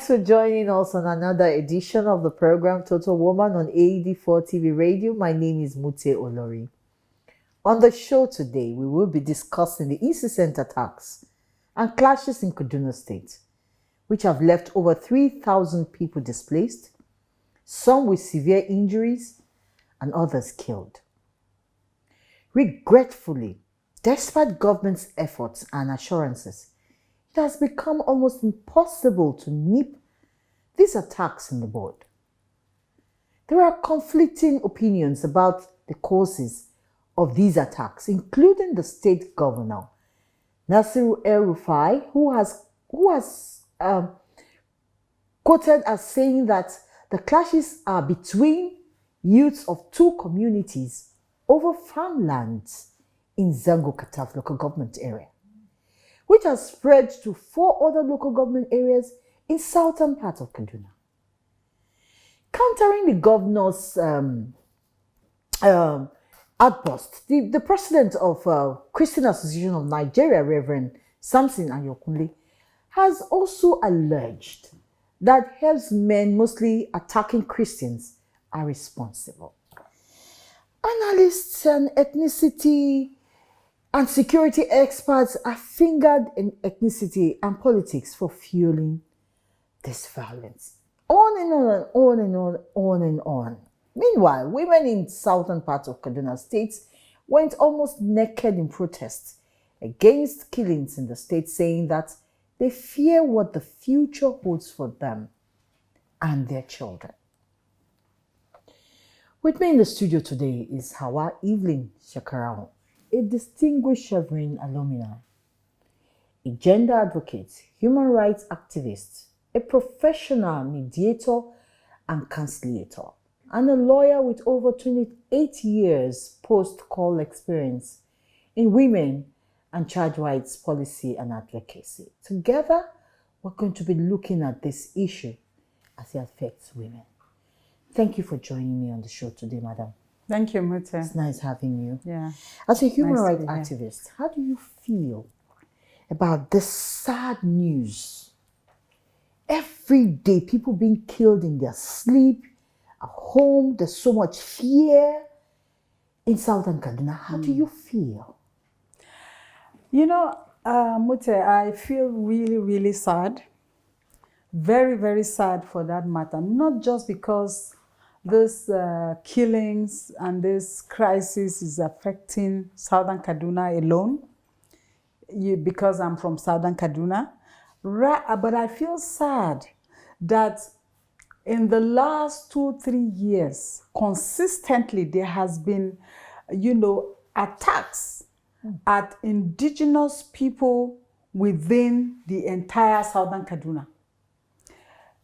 Thanks for joining us on another edition of the program Total Woman on AED4 TV Radio. My name is Mute Olori. On the show today, we will be discussing the Incessant attacks and clashes in Kaduna State, which have left over 3,000 people displaced, some with severe injuries, and others killed. Regretfully, despite government's efforts and assurances, it has become almost impossible to nip these attacks in the bud. There are conflicting opinions about the causes of these attacks, including the state governor, Nasiru El-Rufai, who has quoted as saying that the clashes are between youths of two communities over farmlands in Zango Kataf local government area, which has spread to 4 other local government areas in southern part of Kaduna. Countering the governor's outburst, the president of Christian Association of Nigeria, Reverend Samson Ayokunle, has also alleged that herdsmen mostly attacking Christians are responsible. Analysts and ethnicity and security experts are fingered in ethnicity and politics for fueling this violence. On and on and on and on, on and on. Meanwhile, women in southern parts of Kaduna State went almost naked in protest against killings in the state, saying that they fear what the future holds for them and their children. With me in the studio today is Hawa Evelyn Shakarao, a distinguished Chevron alumni, a gender advocate, human rights activist, a professional mediator and conciliator, and a lawyer with over 28 years post-call experience in women and child rights policy and advocacy. Together, we're going to be looking at this issue as it affects women. Thank you for joining me on the show today, madam. Thank you, Mute. It's nice having you. Yeah. As a human rights activist, how do you feel about this sad news? Every day, people being killed in their sleep, at home, there's so much fear in southern Kaduna. How do you feel? You know, Mute, I feel really, really sad. Very, very sad for that matter. Not just because this killings and this crisis is affecting southern Kaduna alone, because I'm from southern Kaduna, but I feel sad that in the last 2-3 years, consistently there has been, attacks at indigenous people within the entire southern Kaduna.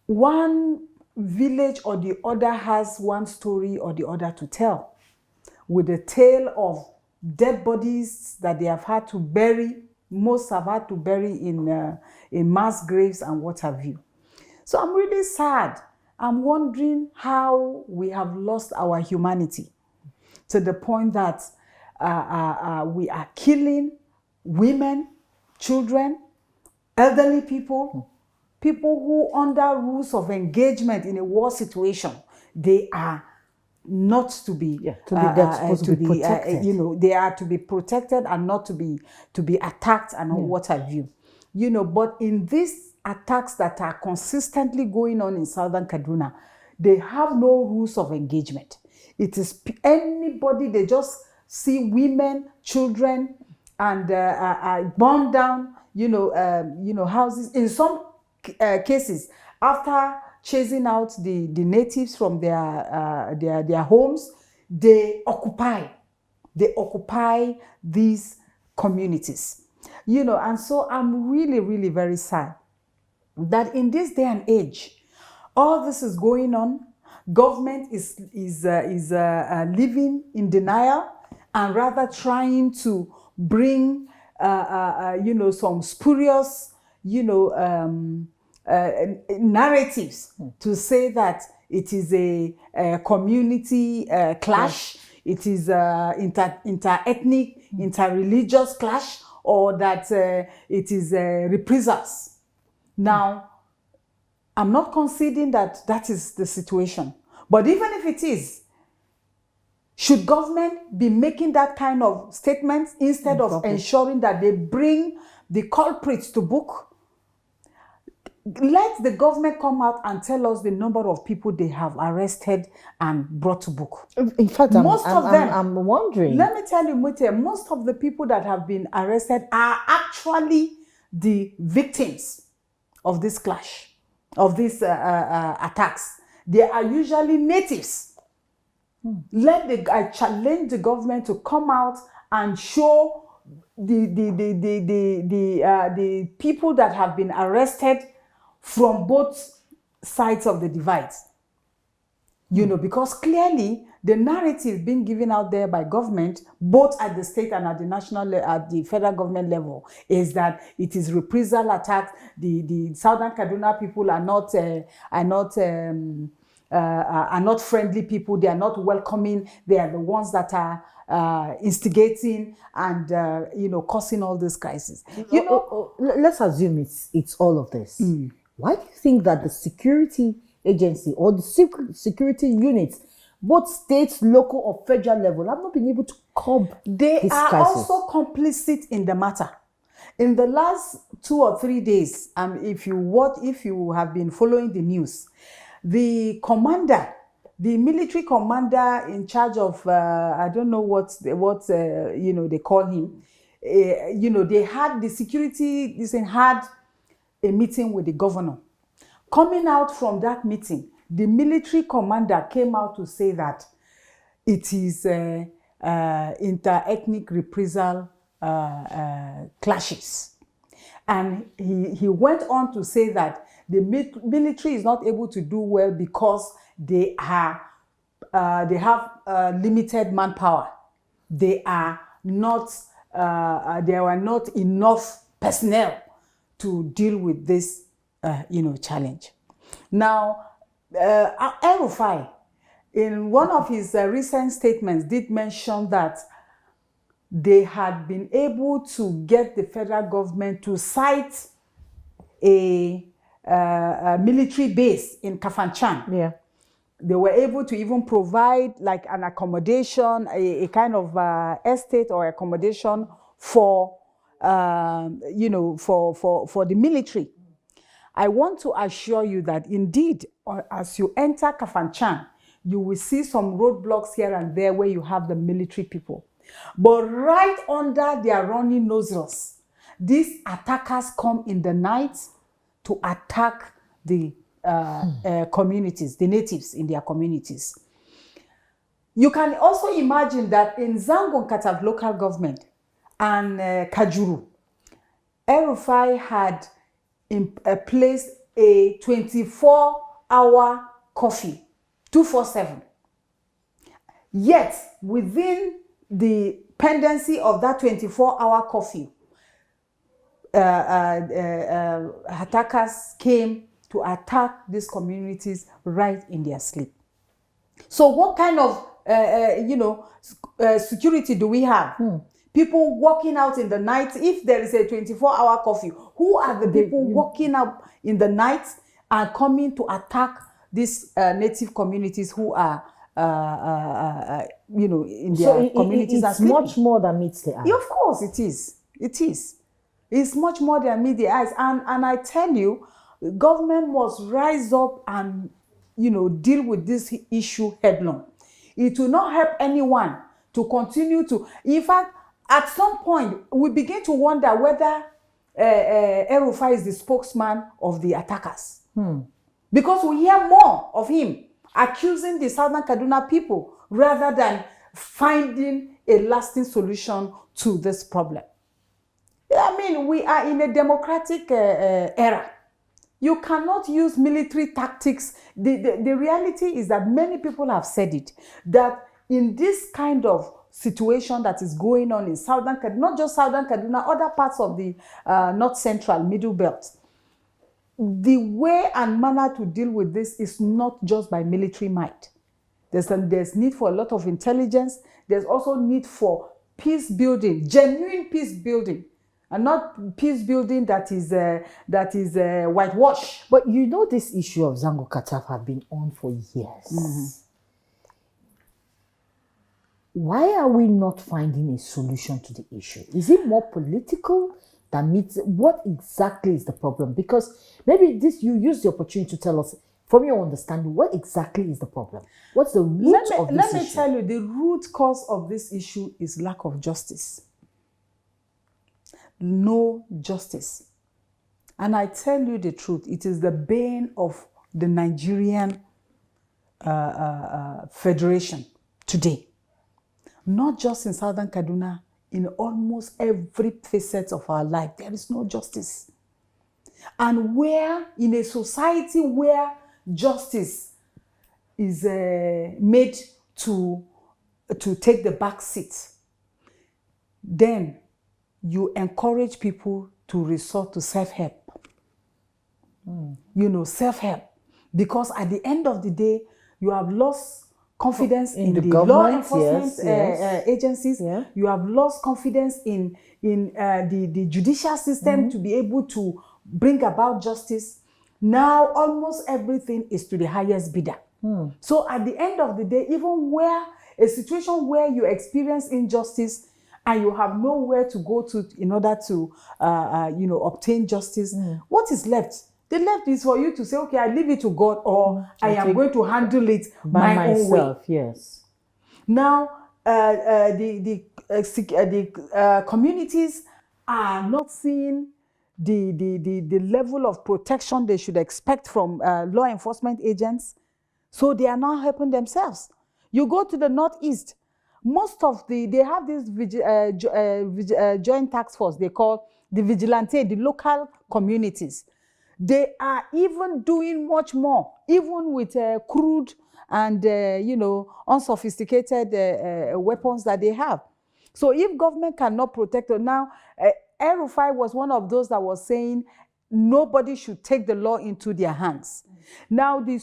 One village or the other has one story or the other to tell, with a tale of dead bodies that they have had to bury. Most have had to bury in mass graves and what have you. So I'm really sad. I'm wondering how we have lost our humanity to the point that we are killing women, children, elderly people, people who under rules of engagement in a war situation, they are not to be, supposed to be protected. they are to be protected and not to be attacked and what have you. But in these attacks that are consistently going on in southern Kaduna, they have no rules of engagement. It is anybody, they just see women, children, and burn down, houses. In some cases, after chasing out the natives from their homes, they occupy these communities, and so I'm really, really very sad that in this day and age, all this is going on. Government is living in denial and rather trying to bring some spurious narratives to say that it is a community clash, it is inter-ethnic, inter-religious clash, or that it is reprisals. Now, I'm not conceding that that is the situation. But even if it is, should government be making that kind of statements instead of ensuring that they bring the culprits to book? Let the government come out and tell us the number of people they have arrested and brought to book. In fact, most of them, I'm wondering. Let me tell you, Mute, most of the people that have been arrested are actually the victims of this clash, of these attacks. They are usually natives. I challenge the government to come out and show the people that have been arrested from both sides of the divide. You know, because clearly the narrative being given out there by government, both at the state and at the national, at the federal government level, is that it is reprisal attacks. The Southern Kaduna people are not friendly people. They are not welcoming. They are the ones that are instigating and causing all this crisis. Let's assume it's all of this. Why do you think that the security agency or the security units, both states, local or federal level, have not been able to curb They this are crisis? also complicit in the matter. In the last 2 or 3 days, if you have been following the news, the military commander in charge of I don't know what they call him. They had the security. Had a meeting with the governor. Coming out from that meeting, the military commander came out to say that it is inter-ethnic reprisal clashes. And he went on to say that the military is not able to do well because they have limited manpower. There were not enough personnel to deal with this challenge. Now, El-Rufai, in one of his recent statements, did mention that they had been able to get the federal government to cite a military base in Kafanchan. Yeah. They were able to even provide like an accommodation, a kind of estate or accommodation for the military. I want to assure you that indeed, as you enter Kafanchan, you will see some roadblocks here and there where you have the military people. But right under their running nostrils, these attackers come in the night to attack the communities, the natives in their communities. You can also imagine that in Zangon Katav local government and Kajuru, El-Rufai had placed a 24-hour curfew, 247. Yet, within the pendency of that 24-hour curfew, attackers came to attack these communities right in their sleep. So what kind of security do we have? People walking out in the night. If there is a 24-hour curfew, who are the people walking out in the night and coming to attack these native communities who are in their communities? It's much more than meets the eye. Yeah, of course it is. It is. It's much more than meet the eyes. And I tell you, government must rise up and deal with this issue headlong. It will not help anyone to continue to. In fact, at some point, we begin to wonder whether El-Rufai is the spokesman of the attackers. Because we hear more of him accusing the Southern Kaduna people rather than finding a lasting solution to this problem. I mean, we are in a democratic era. You cannot use military tactics. The reality is that many people have said it, that in this kind of situation that is going on in Southern Kaduna, not just Southern Kaduna, other parts of the North Central, Middle Belt, the way and manner to deal with this is not just by military might. There's need for a lot of intelligence. There's also need for peace building, genuine peace building, and not peace building that is whitewash. But you know, this issue of Zango Kataf have been on for years. Why are we not finding a solution to the issue? Is it more political than meets? What exactly is the problem? Because maybe this you use the opportunity to tell us, from your understanding, what exactly is the problem? What's the root of this Let me issue? tell you, the root cause of this issue is lack of justice. No justice. And I tell you the truth, it is the bane of the Nigerian Federation today. Not just in Southern Kaduna, in almost every facet of our life, there is no justice. And where, in a society where justice is made to take the back seat, then you encourage people to resort to self-help. You know, self-help. Because at the end of the day, you have lost confidence in the law enforcement agencies. Yeah. You have lost confidence in the judicial system to be able to bring about justice. Now, almost everything is to the highest bidder. So at the end of the day, even where a situation where you experience injustice and you have nowhere to go to in order to obtain justice, what is left? The left is for you to say, okay, I leave it to God, or I am going to handle it By my own way. myself, yes. Now, the communities are not seeing the level of protection they should expect from law enforcement agents, so they are not helping themselves. You go to the Northeast, most of they have this joint task force they call the vigilante, the local communities. They are even doing much more, even with crude and unsophisticated weapons that they have. So if government cannot protect them now, El-Rufai was one of those that was saying nobody should take the law into their hands. Now the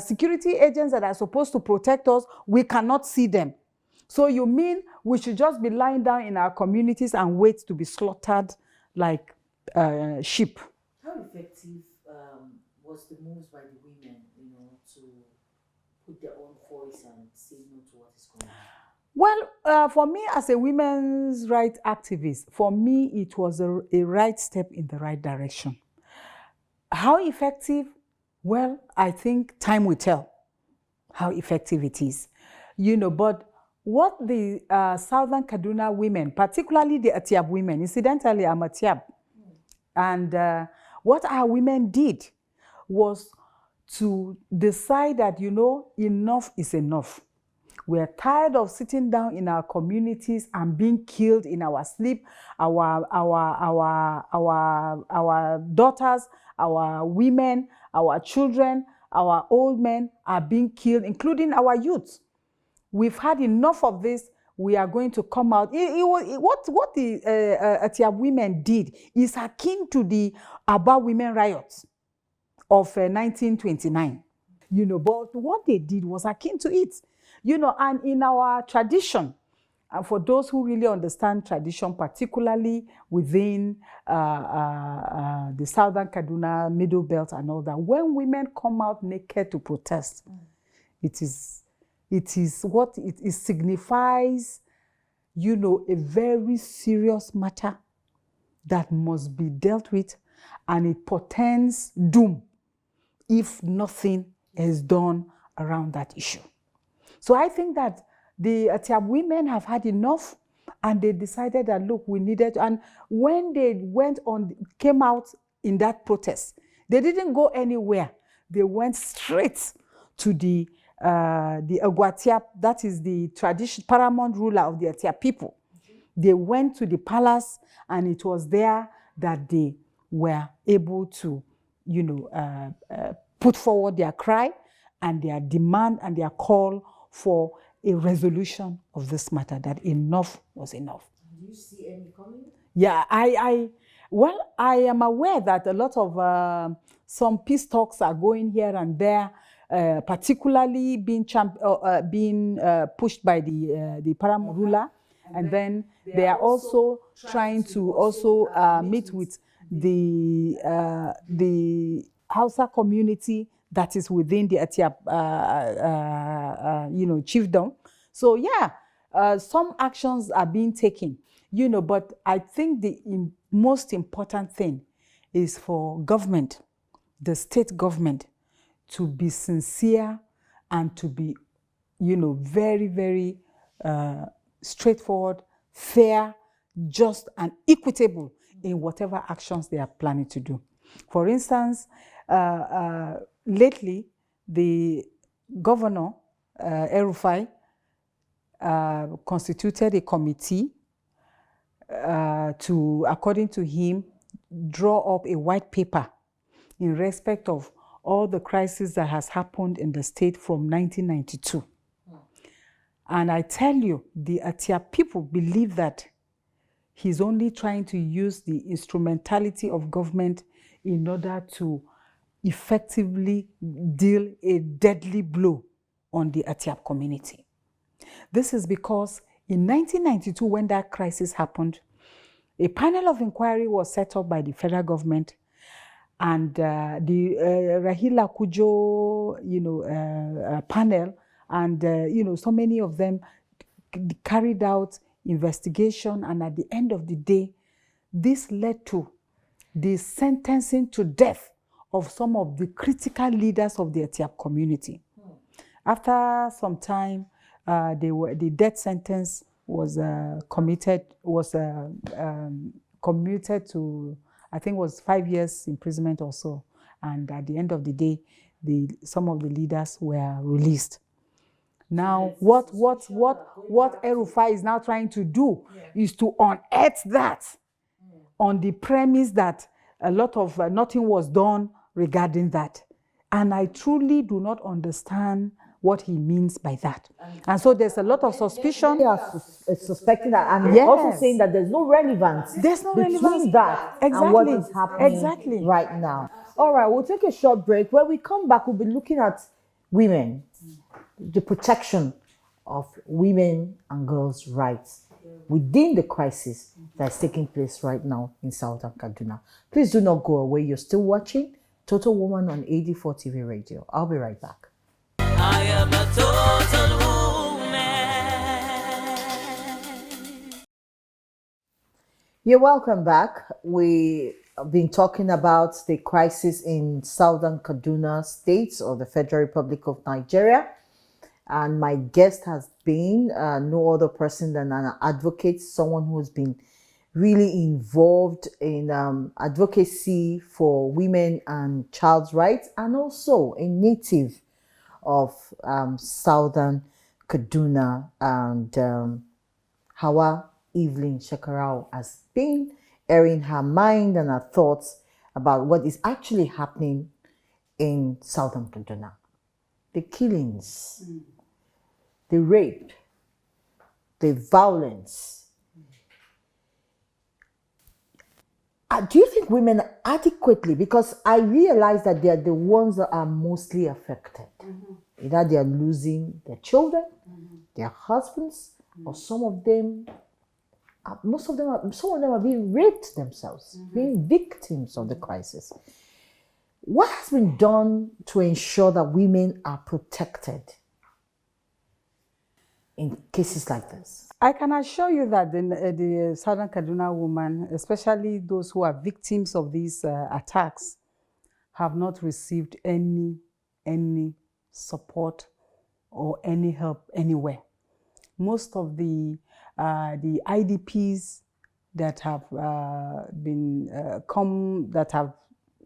security agents that are supposed to protect us, we cannot see them. So you mean we should just be lying down in our communities and wait to be slaughtered like sheep? How effective was the moves by the women, to put their own voice and say no to what is going on? Well, for me as a women's rights activist, for me it was a right step in the right direction. How effective? Well, I think time will tell how effective it is. But what the Southern Kaduna women, particularly the Atiab women, incidentally I'm Atiab, and what our women did was to decide that, enough is enough. We're tired of sitting down in our communities and being killed in our sleep. Our daughters, our women, our children, our old men are being killed, including our youth. We've had enough of this. We are going to come out. What the Atiab women did is akin to the Aba women riots of 1929. But what they did was akin to it. And in our tradition, and for those who really understand tradition, particularly within the Southern Kaduna, Middle Belt and all that, when women come out naked to protest, it signifies, a very serious matter that must be dealt with, and it portends doom if nothing is done around that issue. So I think that the Atiab women have had enough, and they decided that, look, we needed, and when they came out in that protest, they didn't go anywhere. They went straight to the Agwatiap, that is the paramount ruler of the Atiap people. They went to the palace, and it was there that they were able to, put forward their cry and their demand and their call for a resolution of this matter, that enough was enough. Do you see any coming? Yeah, I am aware that a lot of some peace talks are going here and there, particularly being pushed by the paramount ruler. And then they are also trying to also meet with the Hausa community that is within the Atiap, chiefdom. So yeah, some actions are being taken, but I think the most important thing is for government, the state government, to be sincere and to be, very, very straightforward, fair, just, and equitable in whatever actions they are planning to do. For instance, lately, the governor, El-Rufai, constituted a committee to, according to him, draw up a white paper in respect of all the crisis that has happened in the state from 1992. And I tell you, the Atia people believe that he's only trying to use the instrumentality of government in order to effectively deal a deadly blow on the Atiap community. This is because in 1992, when that crisis happened, a panel of inquiry was set up by the federal government, and the Rahila Kujo, panel, and so many of them carried out investigation, and at the end of the day, this led to the sentencing to death of some of the critical leaders of the Etiap community. After some time, the death sentence was commuted to, I think it was 5 years imprisonment or so. And at the end of the day, some of the leaders were released. Now, what El-Rufai is now trying to do is to unearth that on the premise that a lot of nothing was done regarding that. And I truly do not understand what he means by that. And so there's a lot of suspicion. They are suspecting that, and also saying that there's no relevance between that and what is happening right now. All right, we'll take a short break. When we come back, we'll be looking at women, the protection of women and girls' rights within the crisis that's taking place right now in southern Kaduna. Please do not go away. You're still watching Total Woman on AD4 TV Radio. I'll be right back. I am a total woman. You're welcome back. We have been talking about the crisis in southern Kaduna State or the Federal Republic of Nigeria. And my guest has been no other person than an advocate, someone who's been really involved in advocacy for women and child's rights, and also a native of southern Kaduna. And Hawa Evelyn Shekarau has been airing her mind and her thoughts about what is actually happening in southern Kaduna. The killings, the rape, the violence. Do you think women adequately, because I realize that they are the ones that are mostly affected. Either they are losing their children, their husbands, or some of them are being raped themselves, being victims of the crisis. What has been done to ensure that women are protected in cases like this? I can assure you that the Southern Kaduna women, especially those who are victims of these attacks, have not received any support or any help anywhere. Most of the IDPs that have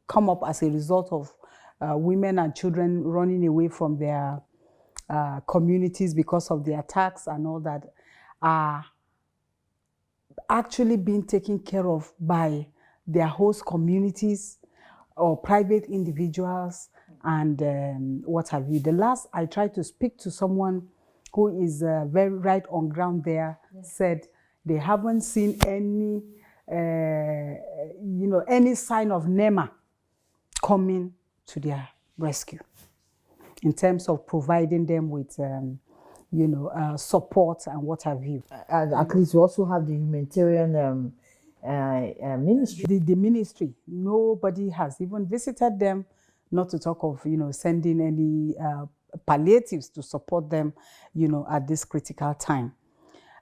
come up as a result of women and children running away from their communities because of the attacks and all that, are actually being taken care of by their host communities or private individuals and what have you. The last I tried to speak to someone who is very right on ground there, said they haven't seen any sign of NEMA coming to their rescue in terms of providing them with support and what have you. At least we also have the humanitarian ministry. The ministry, nobody has even visited them, not to talk of, sending any palliatives to support them, at this critical time.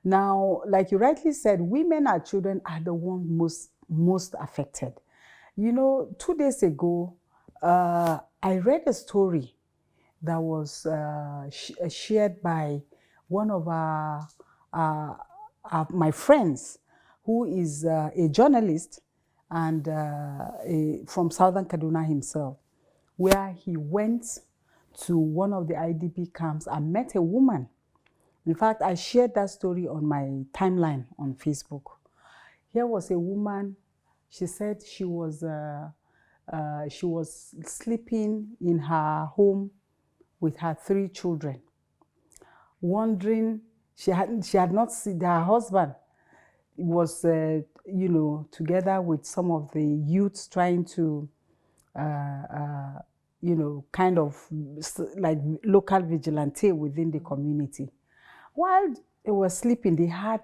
Now, like you rightly said, women and children are the ones most affected. 2 days ago, I read a story that was shared by one of my friends, who is a journalist and from southern Kaduna himself, where he went to one of the IDP camps and met a woman. In fact, I shared that story on my timeline on Facebook. Here was a woman. She said she was sleeping in her home with her 3 children, wondering she had not seen her husband. Was together with some of the youths trying to kind of like local vigilante within the community. While they were sleeping, they had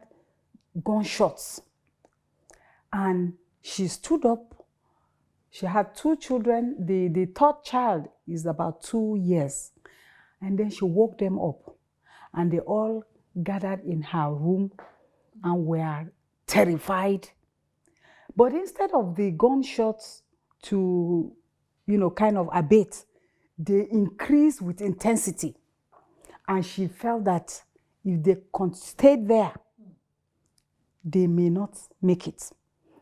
gunshots, and she stood up. She had 2 children. The third child is about 2 years, and then she woke them up, and they all gathered in her room and were terrified. But instead of the gunshots to, kind of abate, they increased with intensity. And she felt that if they stayed there, they may not make it.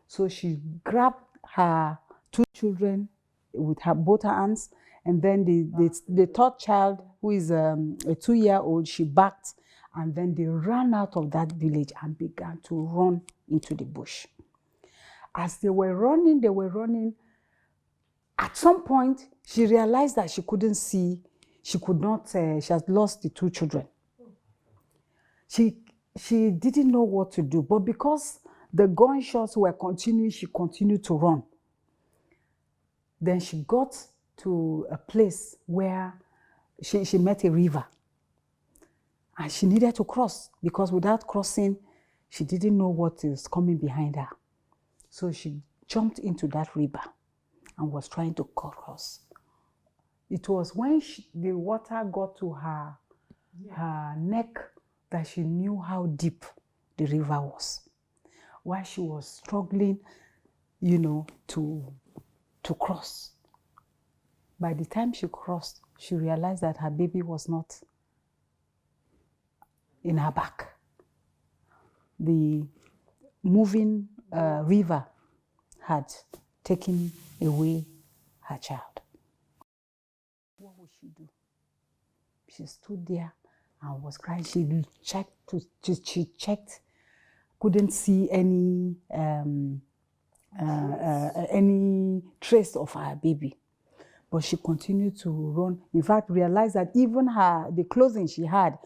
So she grabbed her 2 children with both her hands, and then the third child, who is a 2-year-old, she backed, and then they ran out of that village and began to run into the bush. As they were running. At some point, she realized that she couldn't see. She had lost the 2 children. She didn't know what to do, but because the gunshots were continuing, she continued to run. Then she got to a place where she met a river. And she needed to cross, because without crossing, she didn't know what is coming behind her. So she jumped into that river and was trying to cross. It was when the water got to her neck that she knew how deep the river was. While she was struggling, to cross. By the time she crossed, she realized that her baby was not in her back. The moving river had taken away her child. What would she do? She stood there and was crying. She checked, couldn't see any trace of her baby. But she continued to run. In fact, realized that even the clothing she had,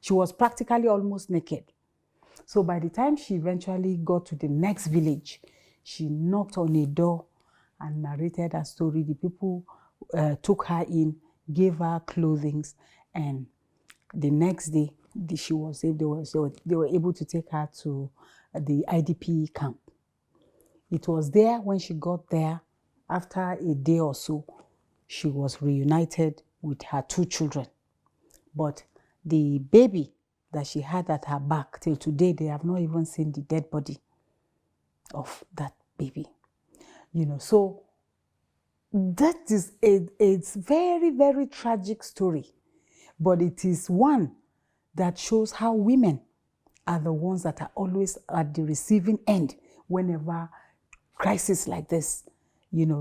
she was practically almost naked. So by the time she eventually got to the next village, she knocked on a door and narrated her story. The people took her in, gave her clothing, and the next day they were able to take her to the IDP camp. It was there, when she got there, after a day or so, she was reunited with her 2 children. But the baby that she had at her back, till today, they have not even seen the dead body of that baby. So that is it's very, very tragic story, but it is one that shows how women are the ones that are always at the receiving end whenever crisis like this,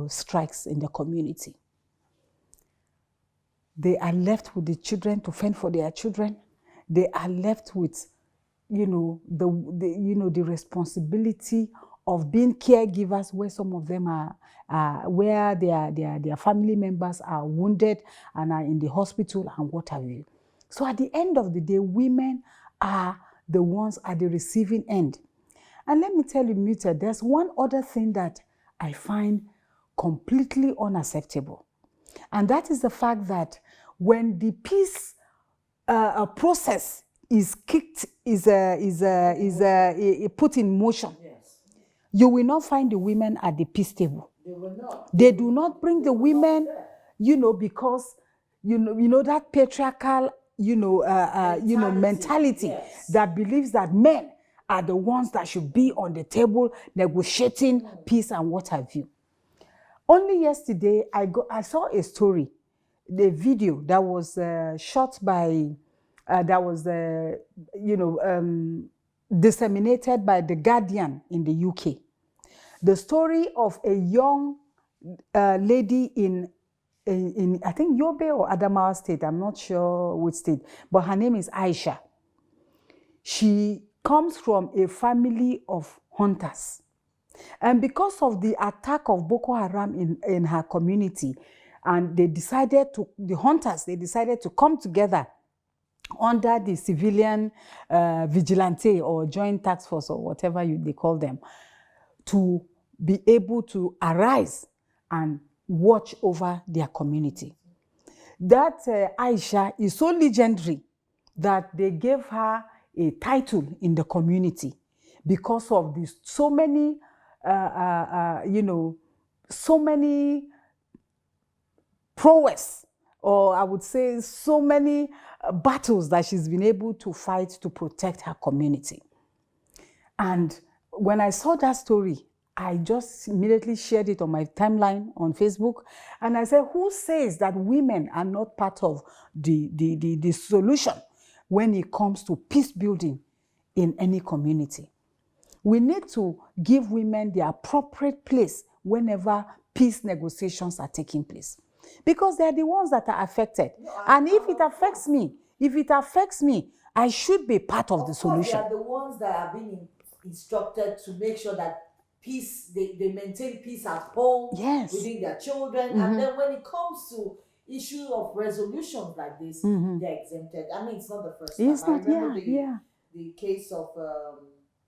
strikes in the community. They are left with the children to fend for their children. They are left with, the responsibility of being caregivers, where some of them are where their family members are wounded and are in the hospital and what have you. So at the end of the day, women are the ones at the receiving end. And let me tell you, Mita, there's one other thing that I find completely unacceptable. And that is the fact that when the peace a process is put in motion, Yes. you will not find the women at the peace table. They will not. They do not bring the women, there. Because that patriarchal, mentality yes. that believes that men are the ones that should be on the table negotiating peace and what have you. Only yesterday, I saw a story, the video that was shot by, disseminated by The Guardian in the UK. The story of a young lady in I think Yobe or Adamawa State, I'm not sure which state, but her name is Aisha. She comes from a family of hunters. And because of the attack of Boko Haram in her community, and the hunters decided to come together under the civilian vigilante or joint task force or whatever they call them, to be able to arise and watch over their community. That Aisha is so legendary that they gave her a title in the community because of this. So many, so many prowess, or I would say so many battles that she's been able to fight to protect her community. And when I saw that story, I just immediately shared it on my timeline on Facebook. And I said, who says that women are not part of the solution when it comes to peace building in any community? We need to give women the appropriate place whenever peace negotiations are taking place, because they're the ones that are affected. And if it affects me, I should be part of the solution. They are the ones that are being instructed to make sure that peace, they maintain peace at home, Yes. within their children. And then when it comes to issue of resolutions like this, they're exempted. I mean, it's not the first time. I remember the case of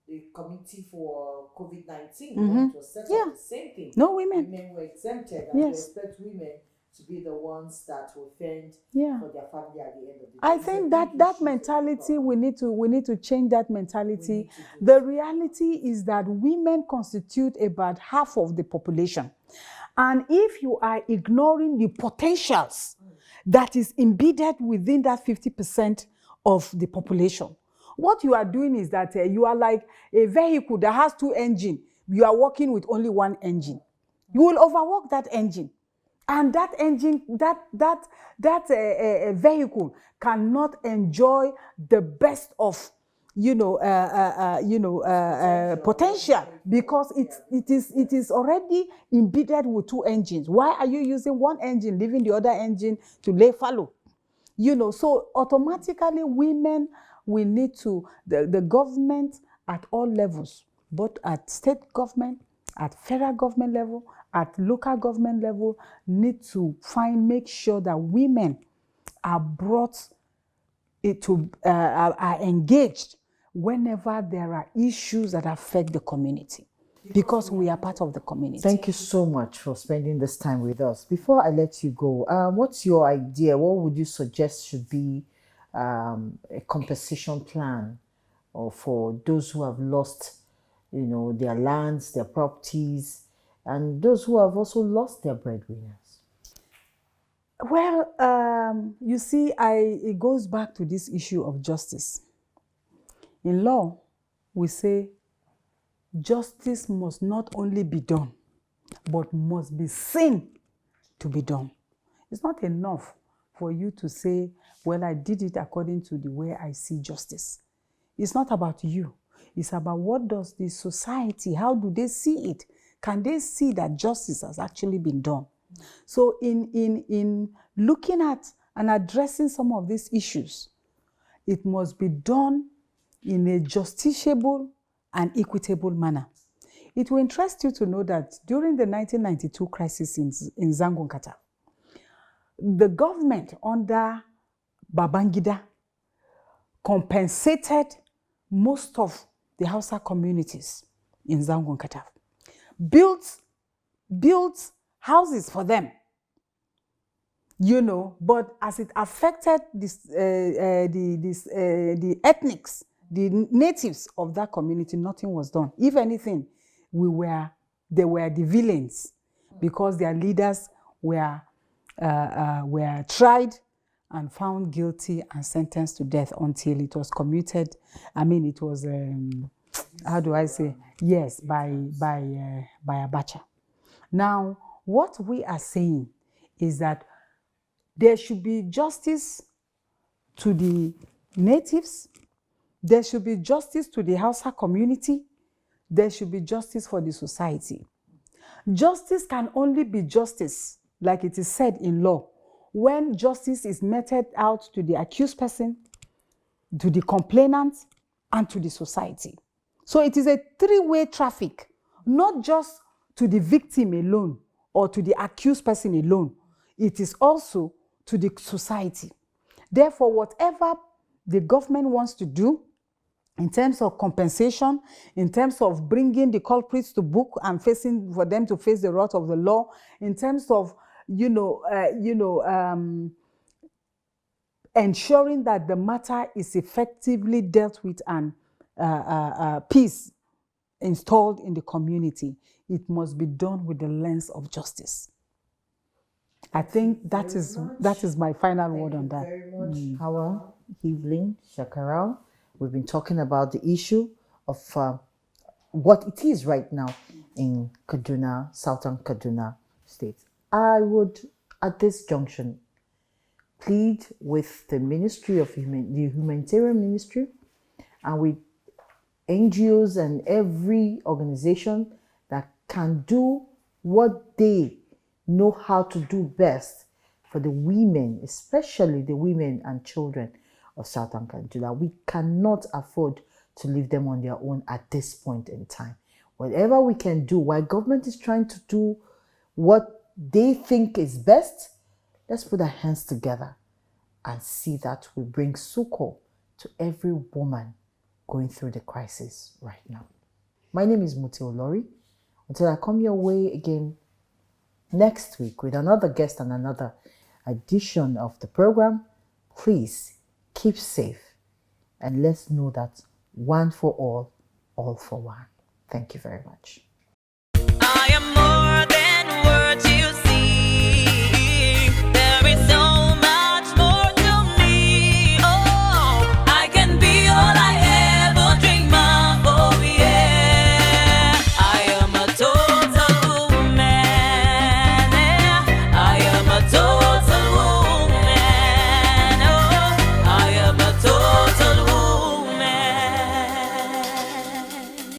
the committee for COVID-19, when it was set up, the same thing. No women. Women were exempted, and they expect women to be the ones that will fend for their family at the end of the day. I think that mentality, we need to change that mentality. The reality is that women constitute about half of the population. And if you are ignoring the potentials that is embedded within that 50% of the population, what you are doing is that you are like a vehicle that has 2 engines. You are working with only 1 engine. You will overwork that engine. And that engine, that vehicle cannot enjoy the best of, potential, because it is already embedded with 2 engines. Why are you using 1 engine, leaving the other engine to lay fallow? So automatically women, we need to, the government at all levels, both at state government, at federal government level, at local government level, need to make sure that women are brought are engaged whenever there are issues that affect the community, because we are part of the community. Thank you so much for spending this time with us. Before I let you go, what's your idea? What would you suggest should be a compensation plan, or for those who have lost, their lands, their properties, and those who have also lost their breadwinners? Well, you see, it goes back to this issue of justice. In law, we say justice must not only be done, but must be seen to be done. It's not enough for you to say, well, I did it according to the way I see justice. It's not about you. It's about what does the society, how do they see it? Can they see that justice has actually been done? So in looking at and addressing some of these issues, it must be done in a justiciable and equitable manner. It will interest you to know that during the 1992 crisis in Zangon, the government under Babangida compensated most of the Hausa communities in Zangon, built houses for them. you know, but as it affected the ethnics, the natives of that community, nothing was done. If anything, they were the villains because their leaders were tried and found guilty and sentenced to death until it was commuted. I mean, it was how do I say? Yes, by Abacha. Now, what we are saying is that there should be justice to the natives. There should be justice to the Hausa community. There should be justice for the society. Justice can only be justice, like it is said in law, when justice is meted out to the accused person, to the complainant, and to the society. So it is a three-way traffic, not just to the victim alone or to the accused person alone. It is also to the society. Therefore, whatever the government wants to do in terms of compensation, in terms of bringing the culprits to book and for them to face the wrath of the law, in terms of, ensuring that the matter is effectively dealt with and peace installed in the community, it must be done with the lens of justice. I think that is my final word on that. Very much, Hawa, Evelyn, Shakarao. We've been talking about the issue of what it is right now in Kaduna, southern Kaduna State. I would, at this junction, plead with the Ministry of the Humanitarian Ministry and with NGOs and every organization that can do what they know how to do best for the women, especially the women and children of southern Kaduna. We cannot afford to leave them on their own at this point in time. Whatever we can do, while government is trying to do what they think is best, let's put our hands together and see that we bring succor to every woman going through the crisis right now. My name is Muti Olori. Until I come your way again next week with another guest and another edition of the program, please keep safe and let's know that one for all for one. Thank you very much. I am more